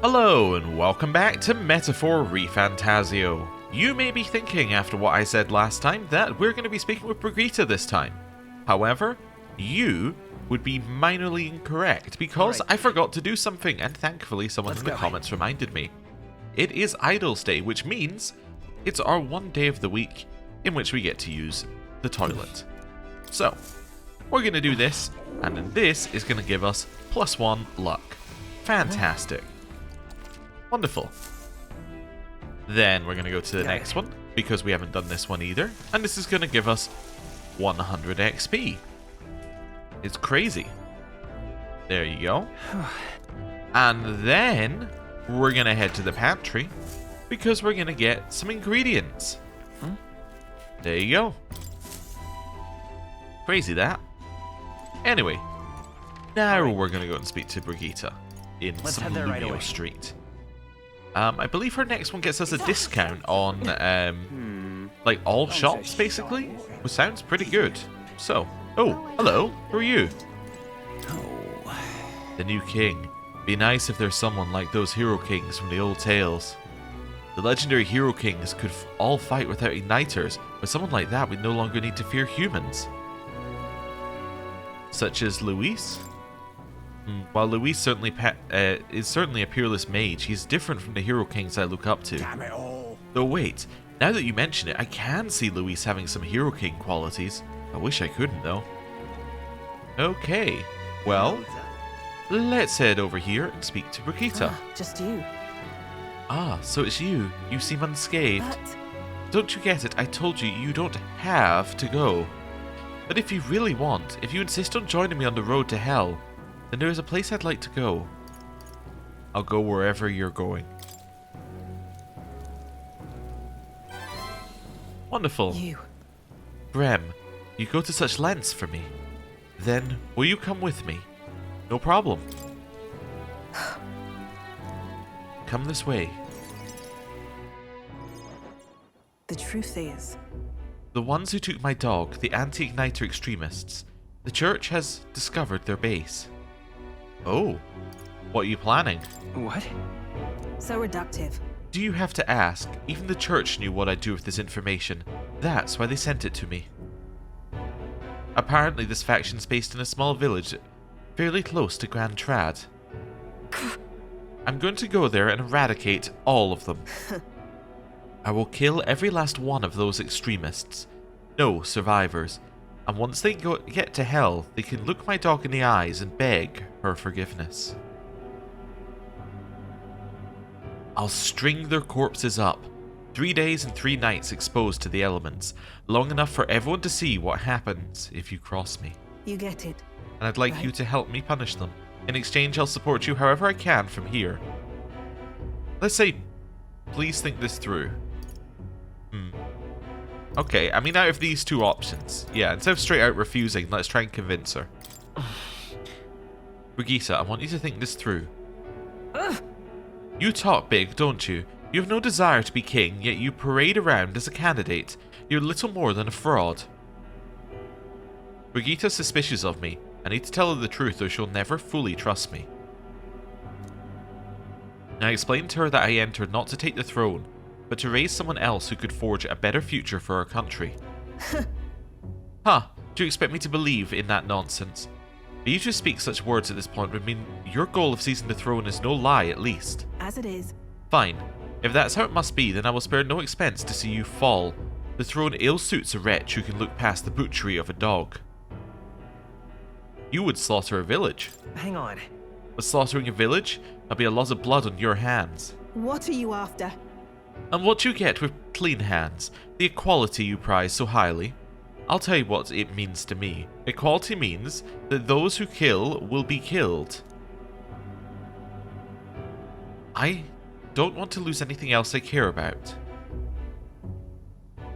Hello and welcome back to Metaphor ReFantazio. You may be thinking after what I said last time that we're going to be speaking with Brigitta this time. However, you would be minorly incorrect because I forgot to do something and thankfully someone in the comments reminded me. It is Idols Day, which means it's our one day of the week in which we get to use the toilet. So, we're going to do this, and then this is going to give us +1 luck. Fantastic. Wonderful. Then we're going to go to the next one, because we haven't done this one either. And this is going to give us 100 XP. It's crazy. There you go. And then we're going to head to the pantry, because we're going to get some ingredients. There you go. Crazy that. Anyway, now we're going to go and speak to Brigitta in Coliseum Street. I believe her next one gets us a discount on, like, all shops, basically. Which sounds pretty good. So, oh, hello, who are you? The new king. Be nice if there's someone like those hero kings from the old tales. The legendary hero kings could all fight without igniters. With someone like that, we no longer need to fear humans. Such as Luis? While Luis certainly is certainly a peerless mage, he's different from the hero kings I look up to. Damn it all. Though wait, now that you mention it, I can see Luis having some hero king qualities. I wish I couldn't though. Okay, well, let's head over here and speak to Brigitta. Just you. Ah, so it's you. You seem unscathed. But Don't you get it? I told you, you don't have to go. But if you really want, if you insist on joining me on the road to hell, then there is a place I'd like to go. I'll go wherever you're going. Wonderful. you. Brem, you go to such lengths for me. Then, will you come with me? No problem. Come this way. The truth is, The ones who took my dog, the anti-igniter extremists, the church has discovered their base. Oh, what are you planning? What? so reductive. Do you have to ask? Even the church knew what I'd do with this information. That's why they sent it to me. Apparently this faction's based in a small village fairly close to Grand Trad. I'm going to go there and eradicate all of them. I will kill every last one of those extremists. No survivors. And once they get to hell, they can look my dog in the eyes and beg her forgiveness. I'll string their corpses up. 3 days and 3 nights exposed to the elements. Long enough for everyone to see what happens if you cross me. You get it. And I'd like you to help me punish them. In exchange, I'll support you however I can from here. Let's say, please think this through. Okay, I mean, out of these two options, yeah, instead of straight out refusing, let's try and convince her. Brigitta, I want you to think this through. You talk big, don't you? You have no desire to be king, yet you parade around as a candidate. You're little more than a fraud. Brigitta's suspicious of me. I need to tell her the truth or she'll never fully trust me. I explained to her that I entered not to take the throne, but to raise someone else who could forge a better future for our country. Huh, do you expect me to believe in that nonsense? For you to speak such words at this point would mean your goal of seizing the throne is no lie, at least. As it is. Fine. If that's how it must be, then I will spare no expense to see you fall. The throne ill suits a wretch who can look past the butchery of a dog. You would slaughter a village. Hang on. But slaughtering a village? There'll be a lot of blood on your hands. What are you after? And what you get with clean hands, the equality you prize so highly. I'll tell you what it means to me. Equality means that those who kill will be killed. I don't want to lose anything else I care about.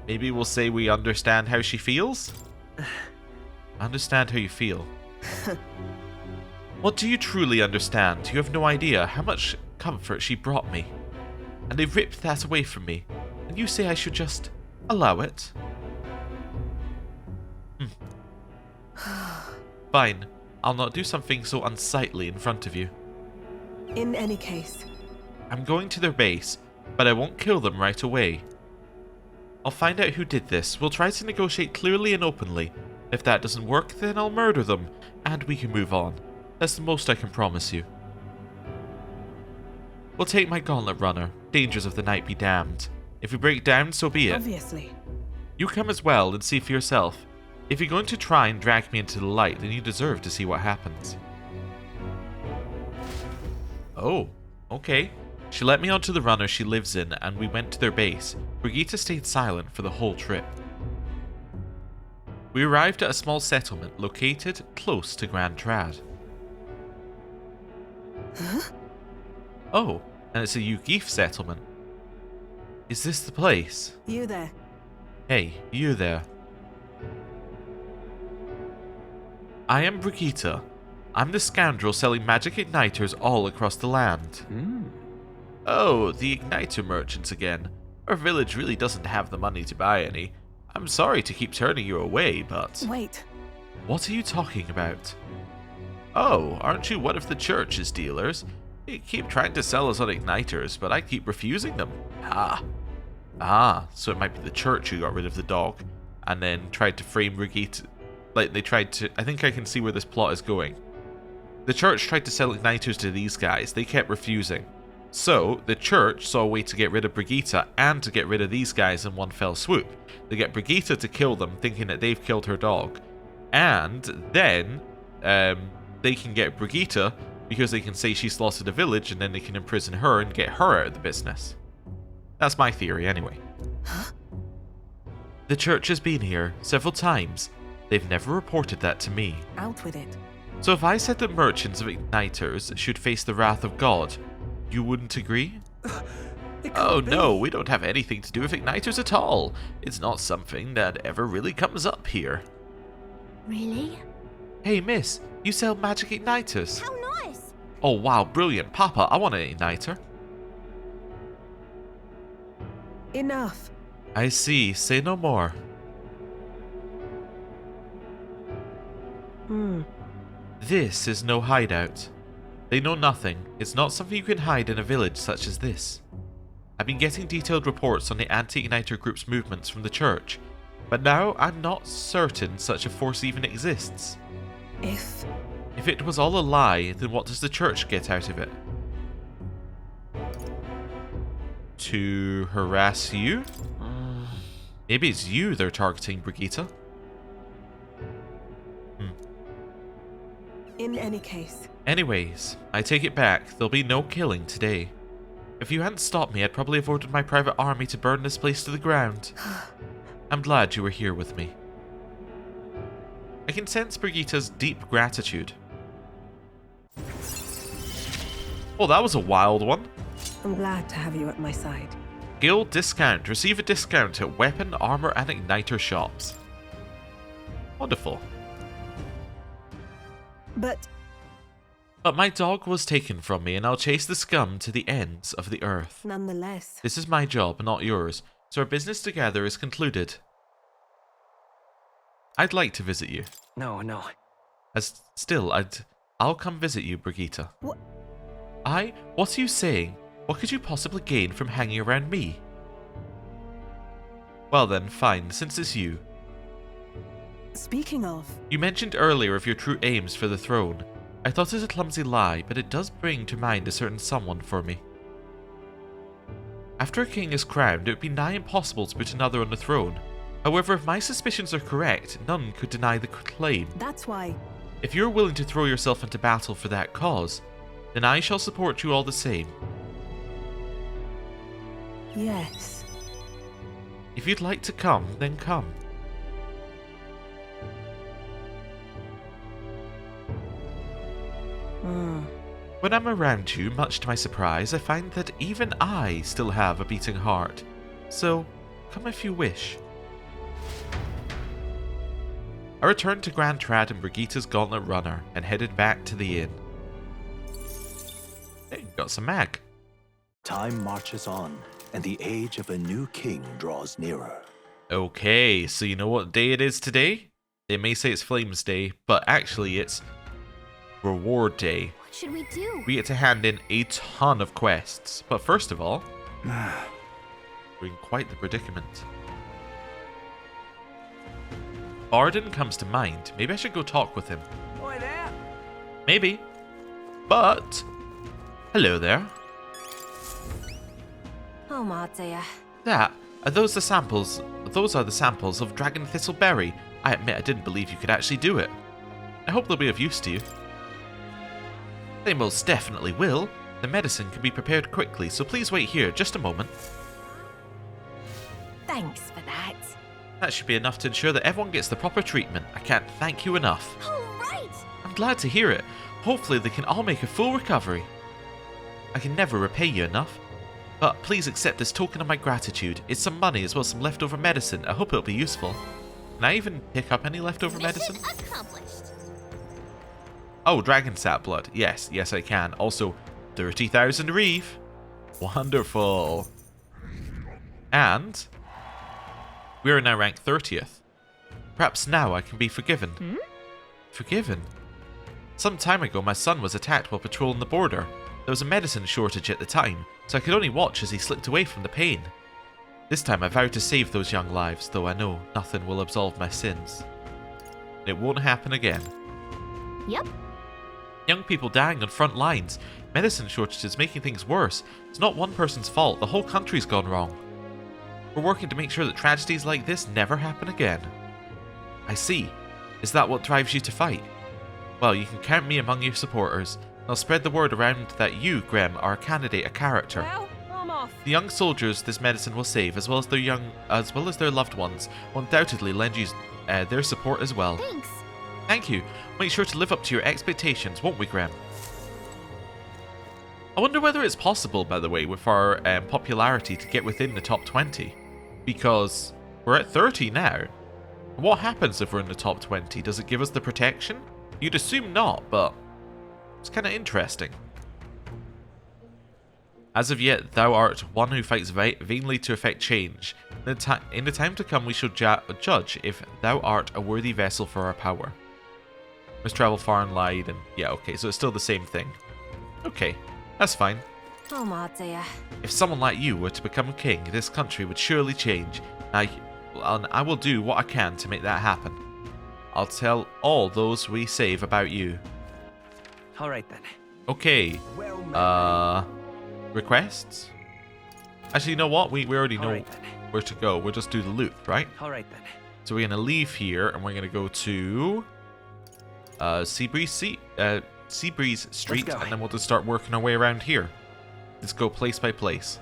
Maybe we'll say we understand how she feels? I understand how you feel. What do you truly understand? You have no idea how much comfort she brought me. And they ripped that away from me. And you say I should just allow it? Fine. I'll not do something so unsightly in front of you. In any case, I'm going to their base, but I won't kill them right away. I'll find out who did this. We'll try to negotiate clearly and openly. If that doesn't work, then I'll murder them, and we can move on. That's the most I can promise you. We'll take my gauntlet runner. Dangers of the night be damned. If we break down, so be it. Obviously. You come as well and see for yourself. If you're going to try and drag me into the light, then you deserve to see what happens. Oh, okay. She let me onto the runner she lives in, and we went to their base. Brigitta stayed silent for the whole trip. We arrived at a small settlement located close to Grand Trad. Huh? Oh, and it's a Yugif settlement. Is this the place? You there. Hey, you there. I am Brigitta. I'm the scoundrel selling magic igniters all across the land. Oh, the igniter merchants again. Our village really doesn't have the money to buy any. I'm sorry to keep turning you away, but... Wait. What are you talking about? Oh, aren't you one of the church's dealers? You keep trying to sell us on igniters, but I keep refusing them. So it might be the church who got rid of the dog, and then tried to frame Brigitta. Like, they tried to... I think I can see where this plot is going. The church tried to sell igniters to these guys. They kept refusing. So, the church saw a way to get rid of Brigitta and to get rid of these guys in one fell swoop. They get Brigitta to kill them, thinking that they've killed her dog. And then, they can get Brigitta because they can say she slaughtered a village, and then they can imprison her and get her out of the business. That's my theory, anyway. Huh? The church has been here several times. They've never reported that to me. Out with it. So if I said that merchants of igniters should face the wrath of God, you wouldn't agree? Oh no, we don't have anything to do with igniters at all. It's not something that ever really comes up here. Really? Hey miss, you sell magic igniters? How nice! Oh wow, brilliant. Papa, I want an igniter. Enough. I see, say no more. This is no hideout. They know nothing. It's not something you can hide in a village such as this. I've been getting detailed reports on the anti-igniter group's movements from the church, but now I'm not certain such a force even exists. If it was all a lie, then what does the church get out of it? To harass you? Maybe it's you they're targeting, Brigitta. in any case. Anyways, I take it back. There'll be no killing today. If you hadn't stopped me, I'd probably have ordered my private army to burn this place to the ground. I'm glad you were here with me. I can sense Brigitta's deep gratitude. Oh, that was a wild one. I'm glad to have you at my side. Guild discount. Receive a discount at weapon, armor, and igniter shops. Wonderful. But my dog was taken from me, and I'll chase the scum to the ends of the earth. nonetheless, This is my job, not yours, so our business together is concluded. I'd like to visit you. No. I'll come visit you, Brigitta. What? What are you saying? What could you possibly gain from hanging around me? Well then, fine, since it's you. Speaking of, You mentioned earlier of your true aims for the throne. I thought it a clumsy lie, but it does bring to mind a certain someone for me. After a king is crowned, it would be nigh impossible to put another on the throne. However, if my suspicions are correct, none could deny the claim. that's why. If you're willing to throw yourself into battle for that cause, then I shall support you all the same. Yes. If you'd like to come, then come. When I'm around you, much to my surprise, I find that even I still have a beating heart. So, come if you wish. I returned to Grand Trad and Brigitta's Gauntlet Runner and headed back to the inn. Hey, got some mag. Time marches on, and the age of a new king draws nearer. Okay, so you know what day it is today? They may say it's Flames Day, but actually it's Reward Day. What should we do? We get to hand in a ton of quests. But first of all, we're in quite the predicament. Arden comes to mind. Maybe I should go talk with him. Oi there. Maybe. But... hello there. Oh, Martira. Are those the samples? Those are the samples of Dragon Thistleberry. I admit I didn't believe you could actually do it. I hope they'll be of use to you. They most definitely will. The medicine can be prepared quickly, so please wait here just a moment. Thanks for that. That should be enough to ensure that everyone gets the proper treatment. I can't thank you enough. All right. I'm glad to hear it. Hopefully they can all make a full recovery. I can never repay you enough. But please accept this token of my gratitude. It's some money as well as some leftover medicine. I hope it'll be useful. Can I even pick up any leftover medicine? Accomplished. Oh, dragon sap blood. Yes, yes I can. Also, 30,000 reef. Wonderful. And we are now ranked 30th. Perhaps now I can be forgiven. Forgiven? Some time ago my son was attacked while patrolling the border. There was a medicine shortage at the time, so I could only watch as he slipped away from the pain. This time I vowed to save those young lives, though I know nothing will absolve my sins. It won't happen again. Yep. Young people dying on front lines. Medicine shortages making things worse. It's not one person's fault, the whole country's gone wrong. We're working to make sure that tragedies like this never happen again. I see. Is that what drives you to fight? Well, you can count me among your supporters. I'll spread the word around that you, Grem, are a candidate, a character. Well, I'm off. The young soldiers this medicine will save, as well as their loved ones, will undoubtedly lend you their support as well. Thanks. Thank you. Make sure to live up to your expectations, won't we, Graham? I wonder whether it's possible, by the way, with our popularity to get within the top 20. Because we're at 30 now. What happens if we're in the top 20? Does it give us the protection? You'd assume not, but it's kind of interesting. As of yet, thou art one who fights vainly to effect change. In the time to come, we shall judge if thou art a worthy vessel for our power. Must travel far and wide, and yeah, okay, so it's still the same thing. Okay, that's fine. Oh, Martira. If someone like you were to become king, this country would surely change. I will do what I can to make that happen. I'll tell all those we save about you. All right then. Okay. Requests? Actually, you know what? We already know where to go. We'll just do the loot, right? All right then. So we're gonna leave here and we're gonna go to Seabreeze Street, and then we'll just start working our way around here. Let's go place by place.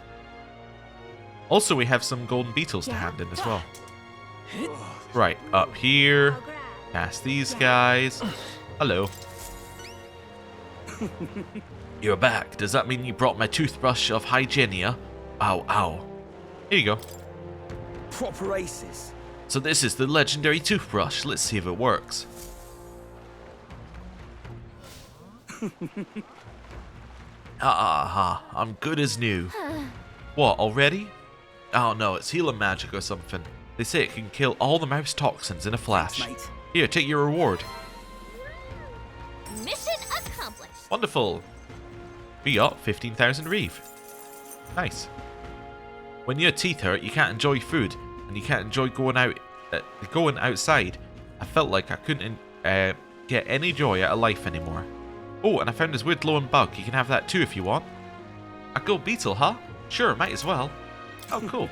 Also, we have some golden beetles to hand in as well. Right, up here. Past these guys. Hello. You're back. Does that mean you brought my toothbrush of hygienia? Ow, ow. Here you go. Proper aces. So this is the legendary toothbrush. Let's see if it works. I'm good as new. What, already? Oh no, it's healing magic or something. They say it can kill all the mouse toxins in a flash. Thanks, mate. Here, take your reward. Mission accomplished. Wonderful. We got 15,000 reef. Nice. When your teeth hurt, you can't enjoy food, and you can't enjoy going outside. I felt like I couldn't get any joy out of life anymore. Oh, and I found this weird glowing bug. You can have that too if you want. A gold beetle, huh? Sure, might as well. Oh, cool.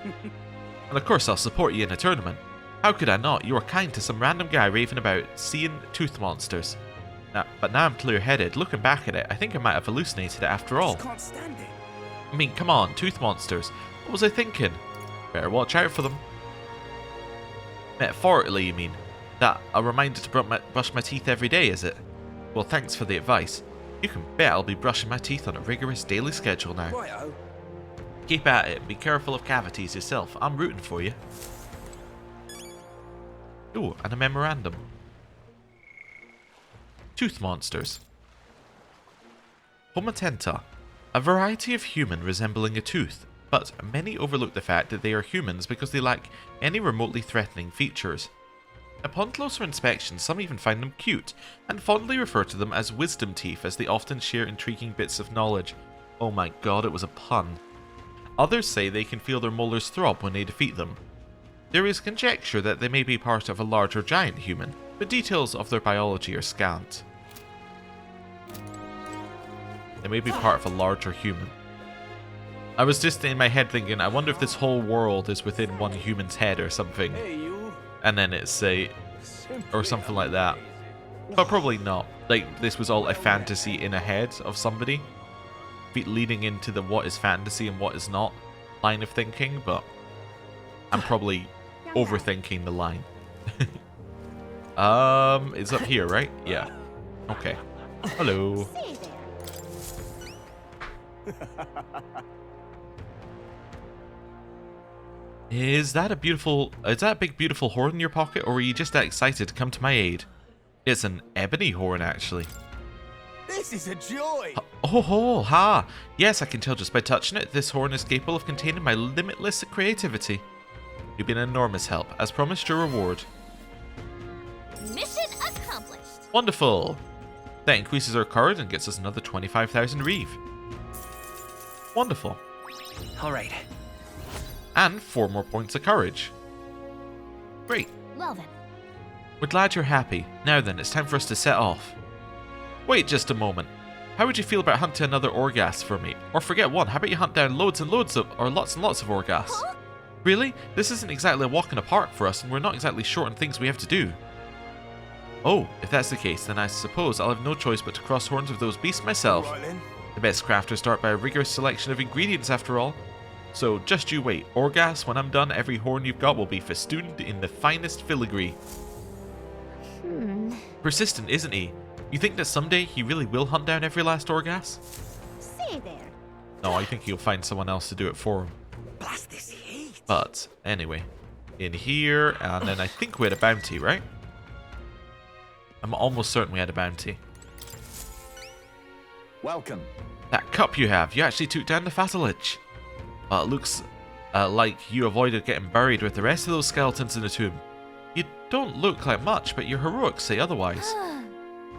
And of course I'll support you in a tournament. How could I not? You were kind to some random guy raving about seeing tooth monsters. But now I'm clear-headed. Looking back at it, I think I might have hallucinated it after all. Just can't stand it. I mean, come on, tooth monsters. What was I thinking? Better watch out for them. Metaphorically, you mean? That a reminder to brush my teeth every day, is it? Well, thanks for the advice. You can bet I'll be brushing my teeth on a rigorous daily schedule now. Righto. Keep at it and be careful of cavities yourself. I'm rooting for you. Ooh, and a memorandum. Tooth monsters. Homatenta. A variety of human resembling a tooth, but many overlook the fact that they are humans because they lack any remotely threatening features. Upon closer inspection, some even find them cute, and fondly refer to them as wisdom teeth as they often share intriguing bits of knowledge. Oh my god, it was a pun. Others say they can feel their molars throb when they defeat them. There is conjecture that they may be part of a larger giant human, but details of their biology are scant. They may be part of a larger human. I was just in my head thinking, I wonder if this whole world is within one human's head or something. Hey, you. And then it's or something like that. But probably not. Like, this was all a fantasy in a head of somebody. Leading into the what is fantasy and what is not line of thinking, but I'm probably overthinking the line. It's up here, right? Yeah. Okay. Hello. Is that a big beautiful horn in your pocket, or were you just that excited to come to my aid? It's an ebony horn, actually. This is a joy. Oh ho, ha! Yes, I can tell just by touching it, this horn is capable of containing my limitless creativity. You've been an enormous help. As promised, your reward. Mission accomplished. Wonderful! That increases our courage and gets us another 25,000 reeve. Wonderful. Alright. And 4 more points of courage. Great. Well then. We're glad you're happy. Now then, it's time for us to set off. Wait just a moment. How would you feel about hunting another Orghast for me? Or forget one, how about you hunt down loads and lots of Orghasts? Huh? Really? This isn't exactly a walk in the park for us, and we're not exactly short on things we have to do. Oh, if that's the case, then I suppose I'll have no choice but to cross horns with those beasts myself. Right then. The best crafters start by a rigorous selection of ingredients after all. So just you wait. Orghast, when I'm done, every horn you've got will be festooned in the finest filigree. Persistent, isn't he? You think that someday he really will hunt down every last Orghast? Say there. No, I think he'll find someone else to do it for him. Blast this heat. But, anyway. In here, and then I think we had a bounty, right? I'm almost certain we had a bounty. Welcome. That cup you have, you actually took down the Fatalage. Well, it looks like you avoided getting buried with the rest of those skeletons in the tomb. You don't look like much, but your heroics say otherwise.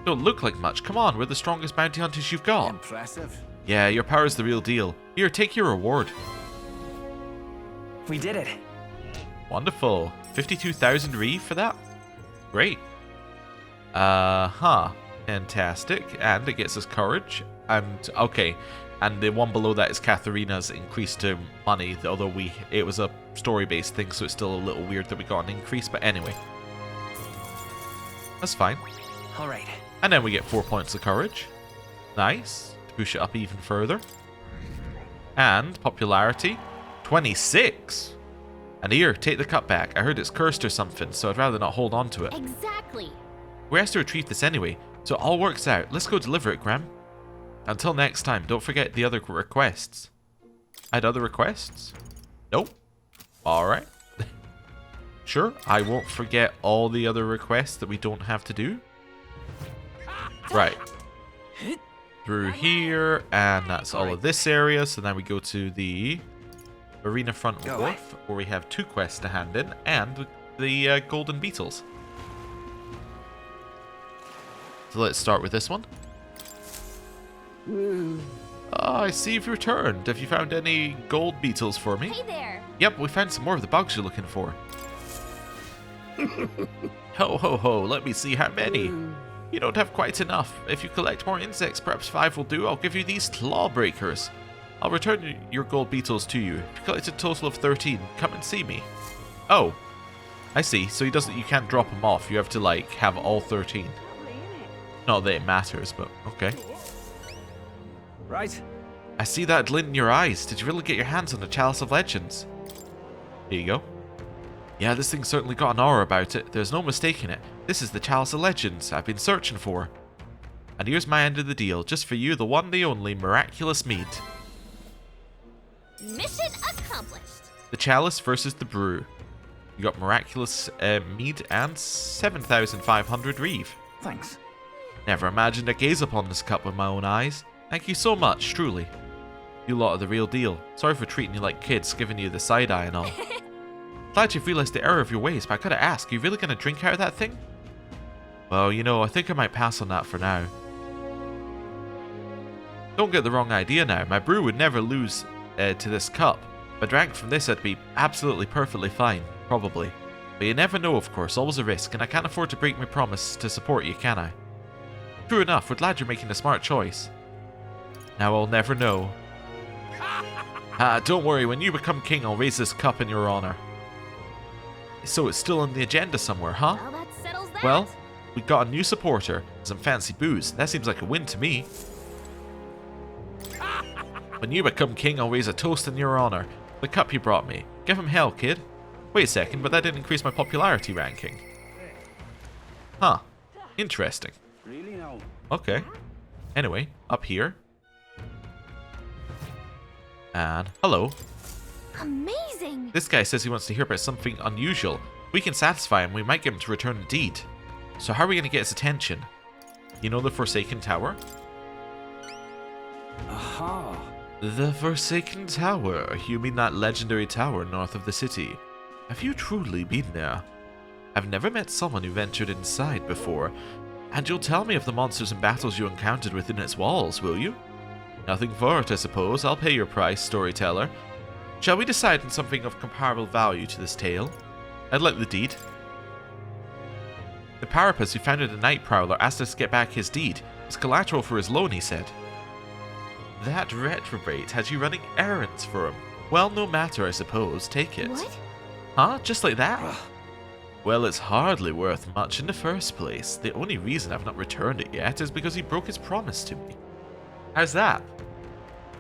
Don't look like much. Come on, we're the strongest bounty hunters you've got. Impressive. Yeah, your power's the real deal. Here, take your reward. We did it. Wonderful. 52,000 reeve for that? Great. Fantastic. And it gets us courage. And, okay. And the one below that is Katharina's increased to money, although it was a story-based thing, so it's still a little weird that we got an increase, but anyway. That's fine. Alright. And then we get 4 points of courage. Nice. To push it up even further. And popularity, 26. And here, take the cup back. I heard it's cursed or something, so I'd rather not hold on to it. Exactly. We're asked to retrieve this anyway, so it all works out. Let's go deliver it, Graham. Until next time, don't forget the other requests. I had other requests? Nope. Alright. Sure, I won't forget all the other requests that we don't have to do. Right. Through here, and that's all of this area. So now we go to the Arena Front Wharf, where we have 2 quests to hand in, and the Golden Beetles. So let's start with this one. I see you've returned. Have you found any gold beetles for me? Hey there. Yep, we found some more of the bugs you're looking for. Ho ho ho, let me see how many. You don't have quite enough. If you collect more insects, perhaps 5 will do. I'll give you these claw breakers. I'll return your gold beetles to you. If you collect a total of 13, come and see me. Oh, I see. So you can't drop them off. You have to like have all 13. Not that it matters, but okay. Right. I see that glint in your eyes. Did you really get your hands on the Chalice of Legends? There you go. Yeah, this thing's certainly got an aura about it. There's no mistaking it. This is the Chalice of Legends I've been searching for. And here's my end of the deal. Just for you, the one, the only, miraculous mead. Mission accomplished. The Chalice versus the Brew. You got miraculous mead and 7,500 reeve. Thanks. Never imagined I'd gaze upon this cup with my own eyes. Thank you so much, truly. You lot are the real deal. Sorry for treating you like kids, giving you the side eye and all. Glad you've realized the error of your ways, but I gotta ask, are you really gonna drink out of that thing? Well, you know, I think I might pass on that for now. Don't get the wrong idea now. My brew would never lose to this cup. If I drank from this, I'd be absolutely perfectly fine, probably. But you never know, of course, always a risk, and I can't afford to break my promise to support you, can I? True enough, we're glad you're making a smart choice. Now I'll never know. Don't worry, when you become king, I'll raise this cup in your honor. So it's still on the agenda somewhere, huh? Well, that settles that. Well, we got a new supporter, some fancy booze. That seems like a win to me. When you become king, I'll raise a toast in your honor. The cup you brought me. Give him hell, kid. Wait a second, but that didn't increase my popularity ranking. Huh. Interesting. Okay. Anyway, up here. And hello. Amazing. This guy says he wants to hear about something unusual. We can satisfy him, we might get him to return a deed. So how are we going to get his attention? You know the Forsaken Tower? Aha. The Forsaken Tower. You mean that legendary tower north of the city? Have you truly been there? I've never met someone who ventured inside before, and you'll tell me of the monsters and battles you encountered within its walls, will you? Nothing for it, I suppose. I'll pay your price, storyteller. Shall we decide on something of comparable value to this tale? I'd like the deed. The Parapus who founded the Night Prowler asked us to get back his deed. It's collateral for his loan, he said. That retrobate had you running errands for him. Well, no matter, I suppose. Take it. What? Huh? Just like that? Well, it's hardly worth much in the first place. The only reason I've not returned it yet is because he broke his promise to me. How's that?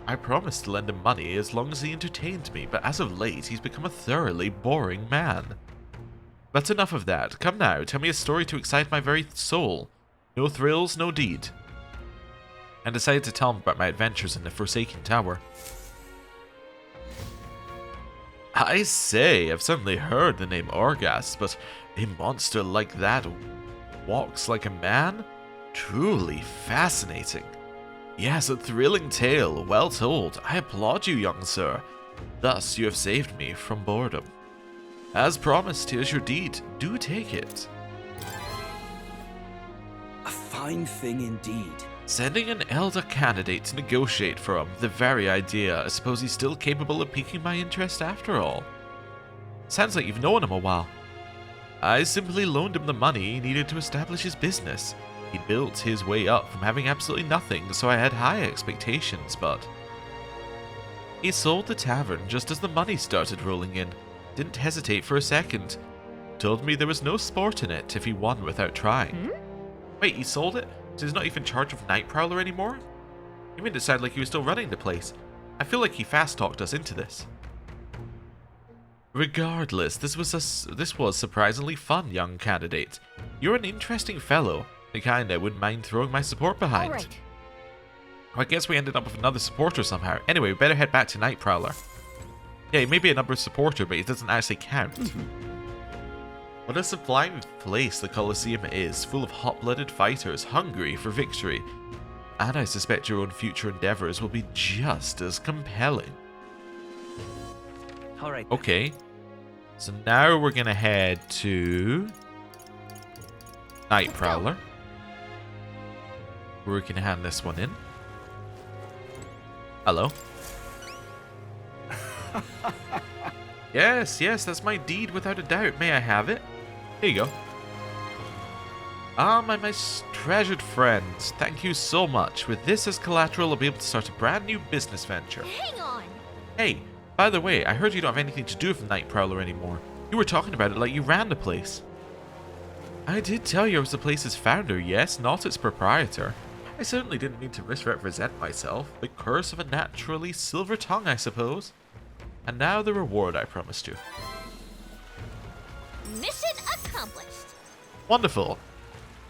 I promised to lend him money as long as he entertained me, but as of late he's become a thoroughly boring man. But enough of that. Come now, tell me a story to excite my very soul. No thrills, no deed. And decided to tell him about my adventures in the Forsaken Tower. I say, I've certainly heard the name Orgas, but a monster like that walks like a man? Truly fascinating. Yes, a thrilling tale, well told. I applaud you, young sir. Thus you have saved me from boredom. As promised, here's your deed. Do take it. A fine thing indeed. Sending an elder candidate to negotiate for him. The very idea. I suppose he's still capable of piquing my interest after all. Sounds like you've known him a while. I simply loaned him the money he needed to establish his business. He built his way up from having absolutely nothing, so I had high expectations, but... He sold the tavern just as the money started rolling in. Didn't hesitate for a second. Told me there was no sport in it if he won without trying. Wait, he sold it? So he's not even in charge of Night Prowler anymore? You made it sound like he was still running the place. I feel like he fast-talked us into this. Regardless, this was surprisingly fun, young candidate. You're an interesting fellow, the kind I wouldn't mind throwing my support behind. All right. I guess we ended up with another supporter somehow. Anyway, we better head back to Night Prowler. Yeah, he may be a number supporter, but he doesn't actually count. What a sublime place the Coliseum is, full of hot-blooded fighters hungry for victory. And I suspect your own future endeavors will be just as compelling. Alright. Okay. So now we're gonna head to Night Prowler. We're gonna hand this one in. Hello. Yes, that's my deed without a doubt. May I have it? Here you go. Ah, my most treasured friends, thank you so much. With this as collateral, I'll be able to start a brand new business venture. Hang on. Hey, by the way, I heard you don't have anything to do with the Night Prowler anymore. You were talking about it like you ran the place. I did tell you I was the place's founder, yes, not its proprietor. I certainly didn't mean to misrepresent myself. The curse of a naturally silver tongue, I suppose. And now the reward I promised you. Mission accomplished. Wonderful.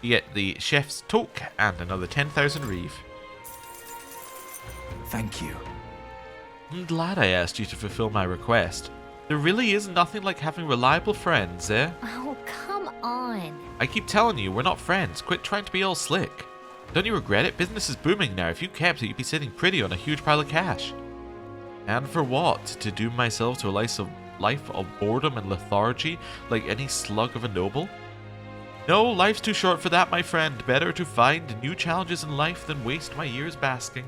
You get the chef's toque and another 10,000 reeve. Thank you. I'm glad I asked you to fulfill my request. There really is nothing like having reliable friends, eh? Oh, come on. I keep telling you, we're not friends. Quit trying to be all slick. Don't you regret it? Business is booming now. If you kept it, you'd be sitting pretty on a huge pile of cash. And for what? To doom myself to a life of boredom and lethargy like any slug of a noble? No, life's too short for that, my friend. Better to find new challenges in life than waste my years basking.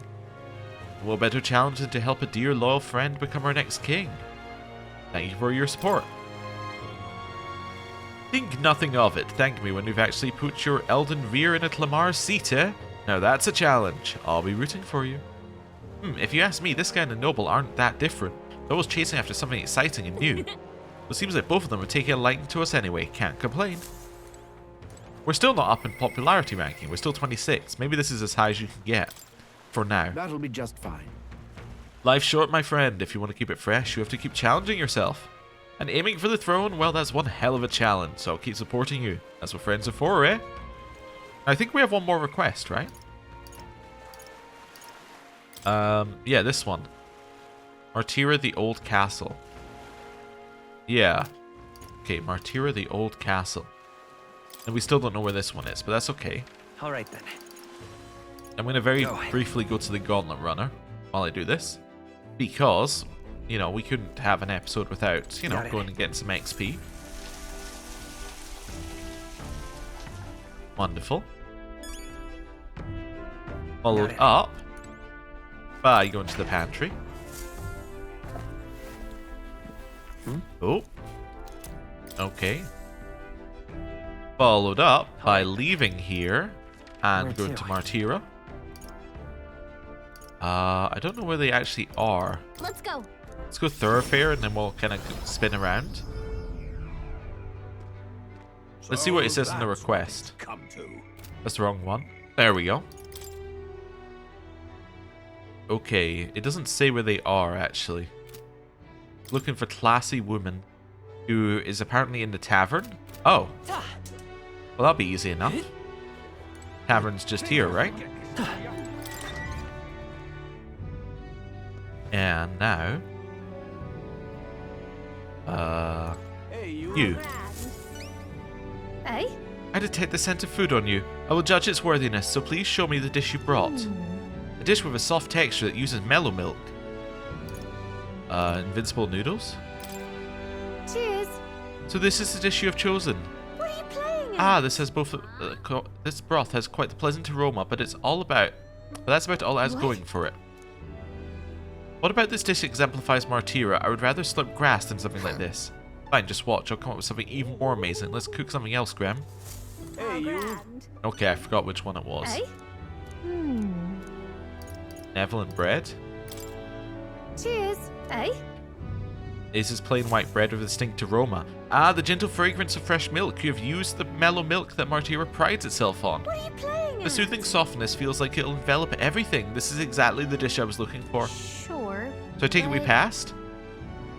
What better challenge than to help a dear loyal friend become our next king? Thank you for your support. Think nothing of it. Thank me when we've actually put your Elden Veer in a Clamar seat, eh? Now that's a challenge. I'll be rooting for you. If you ask me, this guy and the noble aren't that different. They're always chasing after something exciting and new. It seems like both of them are taking a liking to us anyway. Can't complain. We're still not up in popularity ranking. We're still 26. Maybe this is as high as you can get. For now. That'll be just fine. Life's short, my friend. If you want to keep it fresh, you have to keep challenging yourself. And aiming for the throne, well, that's one hell of a challenge, so I'll keep supporting you. That's what friends are for, eh? I think we have one more request, right? Yeah, this one. Martira, the Old Castle. Yeah. Okay, Martira, the Old Castle. And we still don't know where this one is, but that's okay. Alright then. I'm going to very briefly go to the Gauntlet Runner while I do this. Because, you know, we couldn't have an episode without, you know, going and getting some XP. Wonderful. Followed up by going to the pantry. Oh. Okay. Followed up by leaving here and going to Martira. I don't know where they actually are. Let's go. Let's go Thoroughfare and then we'll kind of spin around. Let's see what it says in the request. That's the wrong one. There we go. Okay, it doesn't say where they are actually. Looking for classy woman who is apparently in the tavern. Oh. Well, that'll be easy enough. Tavern's just here, right? And now... you. Hey? I detect the scent of food on you. I will judge its worthiness, so please show me the dish you brought. A dish with a soft texture that uses mellow milk. Invincible noodles? Cheers. So this is the dish you have chosen. What are you playing at? Ah, this has both. This broth has quite the pleasant aroma, but it's all about. But that's about all it has going for it. What about this dish exemplifies Martira? I would rather slip grass than something like this. Fine, just watch. I'll come up with something even more amazing. Let's cook something else, Graham. Hey, you. Okay, I forgot which one it was. Hey? Neville and bread. Cheers. Hey? This is plain white bread with a distinct aroma. Ah, the gentle fragrance of fresh milk. You have used the mellow milk that Martira prides itself on. What are you playing at? The soothing softness feels like it'll envelop everything. This is exactly the dish I was looking for. Sure. So I take it we passed?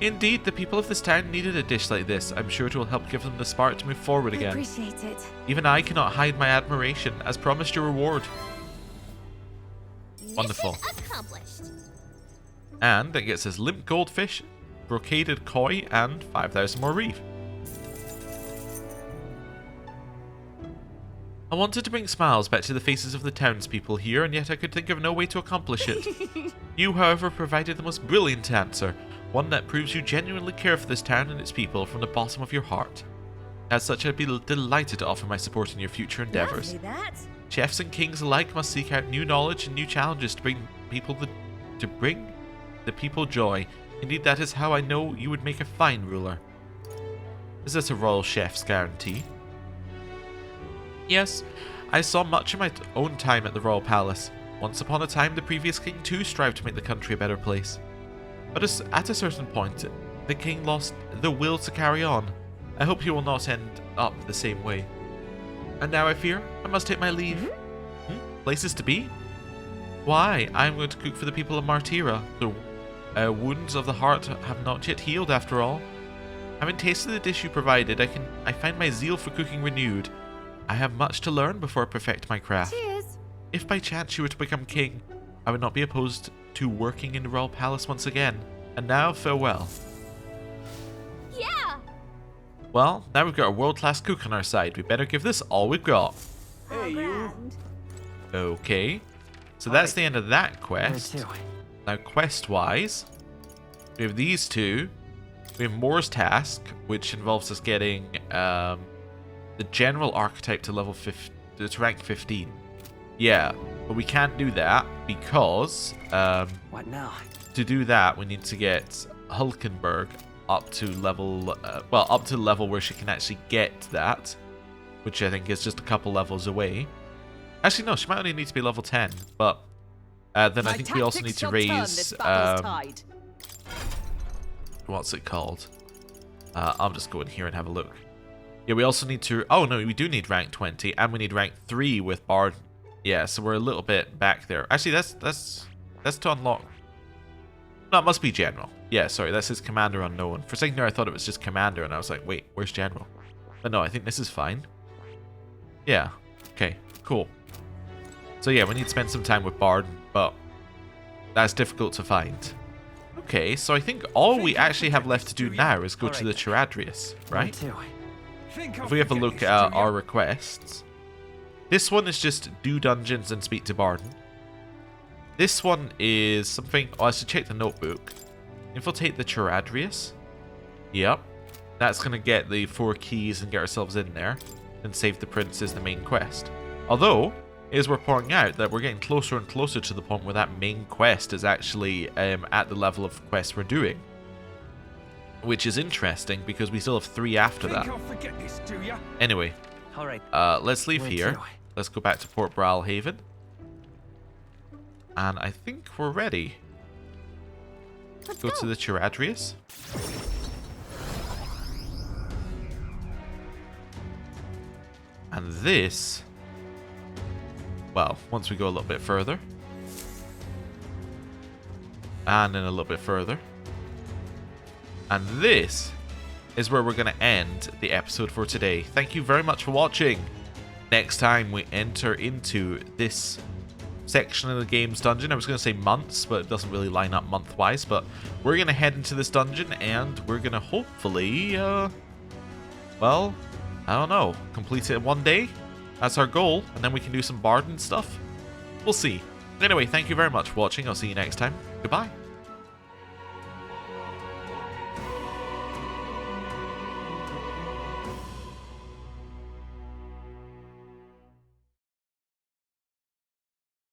Indeed, the people of this town needed a dish like this. I'm sure it will help give them the spark to move forward I again. appreciate it. Even I cannot hide my admiration. As promised, your reward. Wonderful. Mission accomplished. And it gets us limp goldfish, brocaded koi, and 5,000 more reef. I wanted to bring smiles back to the faces of the townspeople here, and yet I could think of no way to accomplish it. You, however, provided the most brilliant answer, one that proves you genuinely care for this town and its people from the bottom of your heart. As such, I'd be delighted to offer my support in your future endeavours. Lovely that. Chefs and kings alike must seek out new knowledge and new challenges to bring the people joy. Indeed, that is how I know you would make a fine ruler. Is this a royal chef's guarantee? Yes, I saw much in my own time at the royal palace. Once upon a time, the previous king too strived to make the country a better place. But at a certain point, the king lost the will to carry on. I hope he will not end up the same way. And now I fear I must take my leave. Places to be? Why, I am going to cook for the people of Martira. The wounds of the heart have not yet healed after all. Having tasted the dish you provided, I find my zeal for cooking renewed. I have much to learn before I perfect my craft. Cheers. If by chance you were to become king, I would not be opposed to working in the royal palace once again. And now, farewell. Yeah. Well, now we've got a world-class cook on our side. We better give this all we've got. Hey, you. Grand. Okay. So that's the end of that quest. Where to? Now, quest-wise, we have these two. We have Moore's Task, which involves us getting the general archetype to level 50, to rank 15. Yeah, but we can't do that because What now? to do that we need to get Hulkenberg up to level, well, up to the level where she can actually get that, which I think is just a couple levels away. Actually, no, she might only need to be level 10, but then I think we also need to raise, what's it called? I'll just go in here and have a look. Yeah, we also need to, oh no, we do need rank 20, and we need rank 3 with Bard. Yeah, so we're a little bit back there. Actually, that's to unlock. No, it must be General. Yeah, sorry, this is Commander Unknown. For a second there, I thought it was just Commander, and I was like, wait, where's General? But no, I think this is fine. Yeah, okay, cool. So yeah, we need to spend some time with Bard, but that's difficult to find. Okay, so I think all we actually have left to do now is go to the Chiradrius, right? If we have a look at our requests, this one is just do dungeons and speak to Barden. This one is something, oh, I should check the notebook. Infiltrate the Chiradrius. Yep. That's going to get the 4 keys and get ourselves in there. And save the prince is the main quest. Although, as we're pointing out that we're getting closer and closer to the point where that main quest is actually at the level of quest we're doing. Which is interesting because we still have 3 after that. Anyway, let's leave here. Let's go back to Port Bralhaven. And I think we're ready. Let's Go to the Chiradrius. And this, well, once we go a little bit further. And then a little bit further. And this is where we're going to end the episode for today. Thank you very much for watching. Next time we enter into this section of the game's dungeon. I was going to say months, but it doesn't really line up month-wise. But we're going to head into this dungeon and we're going to hopefully, well, I don't know, complete it in one day. That's our goal. And then we can do some Barden stuff. We'll see. Anyway, thank you very much for watching. I'll see you next time. Goodbye.